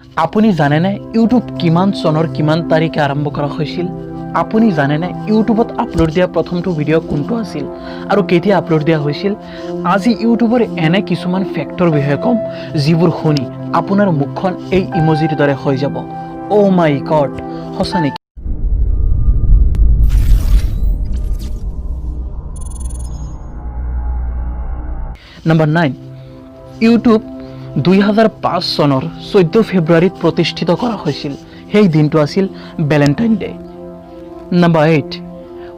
আপুনি জানেনে ইউটিউব কিমান চনৰ কিমান তাৰিখে আৰম্ভ কৰা হৈছিল? আপুনি জানেনে ইউটিউবত আপলোড দিয়া প্ৰথমটো ভিডিঅ' কোনটো আছিল আৰু কেতিয়া আপলোড দিয়া হৈছিল? আজি ইউটিউবৰ এনে কিছুমান ফেক্টৰ বিষয়ে ক'ম যিবোৰ শুনি আপোনাৰ মুখখন এই ইমোজিৰ দৰে হৈ যাব। অ' মাই গড, সঁচা নেকি? নম্বৰ 9, ইউটিউব 2005 চনৰ 14 ফেব্ৰুৱাৰীত প্ৰতিষ্ঠিত কৰা হৈছিল। সেই দিনটো আছিল ভেলেণ্টাইন ডে। নম্বৰ 8,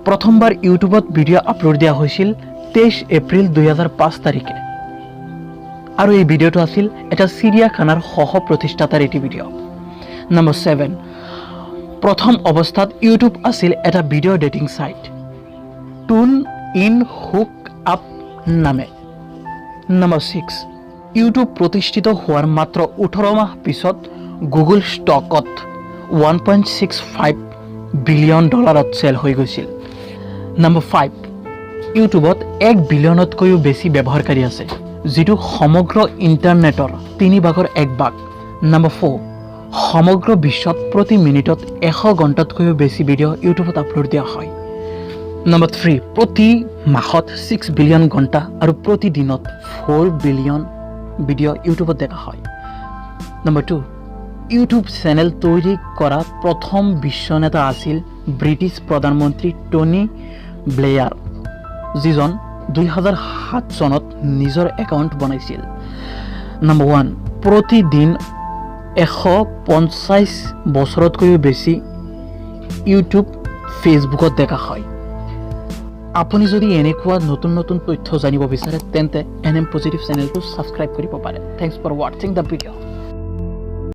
প্ৰথমবাৰ ইউটিউবত ভিডিঅ' আপলোড দিয়া হৈছিল 23 এপ্ৰিল 2005 তাৰিখে আৰু এই ভিডিঅ'টো আছিল এটা চিৰিয়াখানাৰ সহ প্ৰতিষ্ঠাতাৰ এটি ভিডিঅ'। নম্বৰ 7, প্ৰথম অৱস্থাত ইউটিউব আছিল এটা video' dating site tune in hook up নামে। নম্বৰ 6, ইউটিউব প্ৰতিষ্ঠিত হোৱাৰ মাত্ৰ 18 মাহ পিছত গুগল ষ্টকত $1.65 বিলিয়ন চেল হৈ গৈছিল। নম্বৰ 5, ইউটিউবত 1 বিলিয়নতকৈও বেছি ব্যৱহাৰকাৰী আছে, যিটো সমগ্ৰ ইণ্টাৰনেটৰ 3/1 ভাগ। নম্বৰ 4, সমগ্ৰ বিশ্বত প্ৰতি মিনিটত 100 ঘণ্টাতকৈও বেছি ভিডিঅ' ইউটিউবত আপলোড দিয়া হয়। নম্বৰ 3, প্ৰতি মাহত 6 বিলিয়ন ঘণ্টা আৰু প্ৰতি দিনত 4 বিলিয়ন ভিডিঅ' ইউটিউবত দেখা হয়। নম্বৰ 2, ইউটিউব চেনেল তৈৰি কৰা প্ৰথম বিশ্ব নেতা আছিল ব্ৰিটিছ প্ৰধানমন্ত্ৰী টনি ব্লেয়াৰ, যিজন 2007 চনত নিজৰ একাউণ্ট বনাইছিল। নম্বৰ 1, প্ৰতিদিন 150 বছৰতকৈও বেছি ইউটিউব ফেচবুকত দেখা হয়। আপুনি যদি এনেকুৱা নতুন নতুন তথ্য জানিব বিচাৰে তেন্তে NM পজিটিভ চেনেলটো ছাবস্ক্ৰাইব কৰিব পাৰে। থেংকছ ফৰ ৱাচিং দ্য ভিডিঅ'।